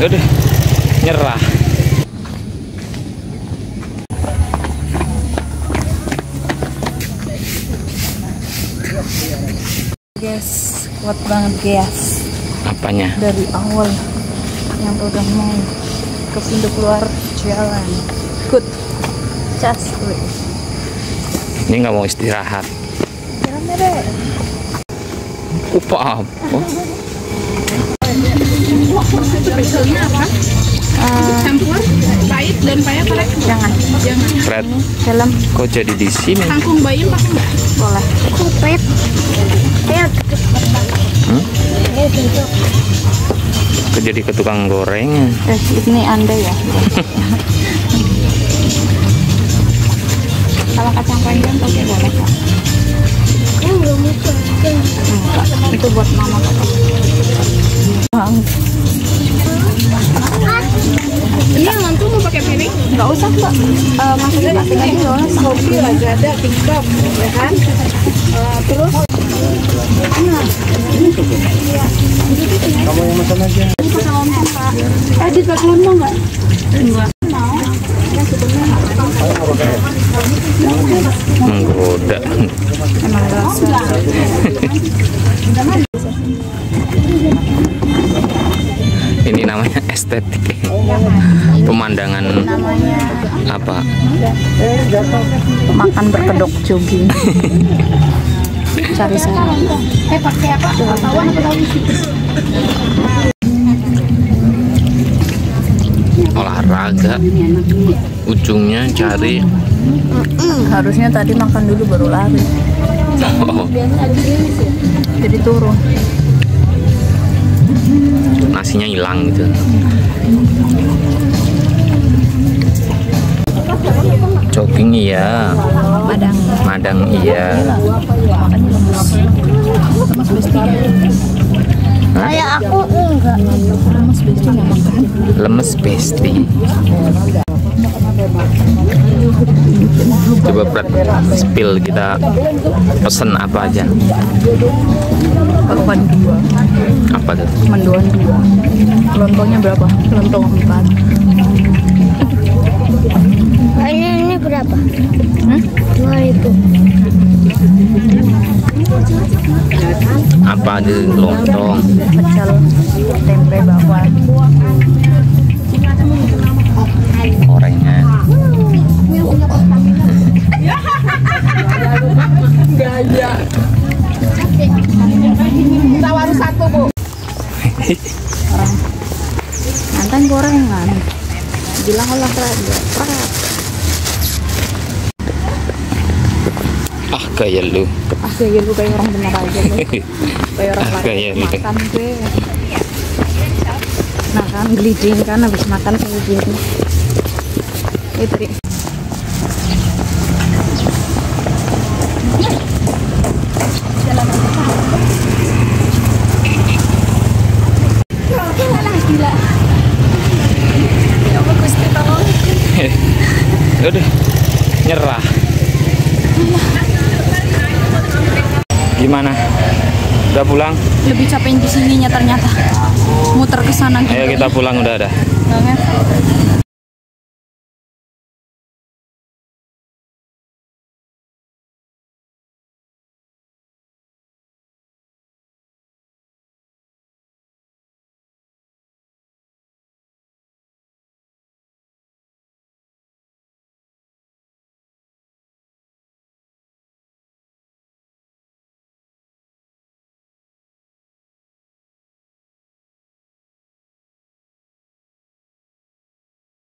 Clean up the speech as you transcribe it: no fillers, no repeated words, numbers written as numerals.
Udah nyerah. Guys, kuat banget guys. Apanya? Dari awal yang udah mau ke pintu keluar jalan. Good. Cas. Ini nggak mau istirahat. Jalan deh. Upah apa? Spesialnya apa? Campur pahit dan payah pakai? Jangan. Fred, Dalam. kok jadi di sini? Kangkung bayam pakai nggak? Boleh. Kupet. Kok jadi ke tukang goreng? Ini Anda ya. Kalau kacang panjang pakai boleh Kak? Enggak, itu buat mama Papa. Ini yang mantu mau pakai piring? Enggak usah Mbak. Maksudnya nggak tinggal di bawah. Kopi lagi ada TikTok, ya kan? Terus Kamu yang makan aja. di pakai lontong nggak? Enggak. Menggoda. Emang rasa. Ini namanya estetik. Pemandangan apa? Makan berkedok jogging. Cari sana. Pakai apa? Tawon apa tawon? Olahraga. Ujungnya cari. Harusnya tadi makan dulu baru lari. Oh, Jadi turun. nasinya hilang gitu. Jogging iya. Madang iya. Hah? Kayak aku enggak. Mas Besti nggak makan. Lemes besti. Coba Brad spill, kita pesen apa aja? Bakwan 2. Apa tuh? Mendoan 2. Lontongnya berapa? Lontong 4. Ini berapa? 2.000. Apa aja lontong? Pecel, tempe, bakwan. Gorengan. Gaya. Tawar satu Bu. Mantan gorengan. Bilang olahraga. Ah gaya lu. Ya lu kayak orang bener aja lu. Kayak orang Ah, gaya lu. makan gue. Nah kan geliding kan habis makan kayak gitu. Itu. Udah nyerah. Gimana? Udah pulang? Lebih capek di sininya ternyata. Muter ke sana gitu. Ayo kita pulang, udah ada. Banget.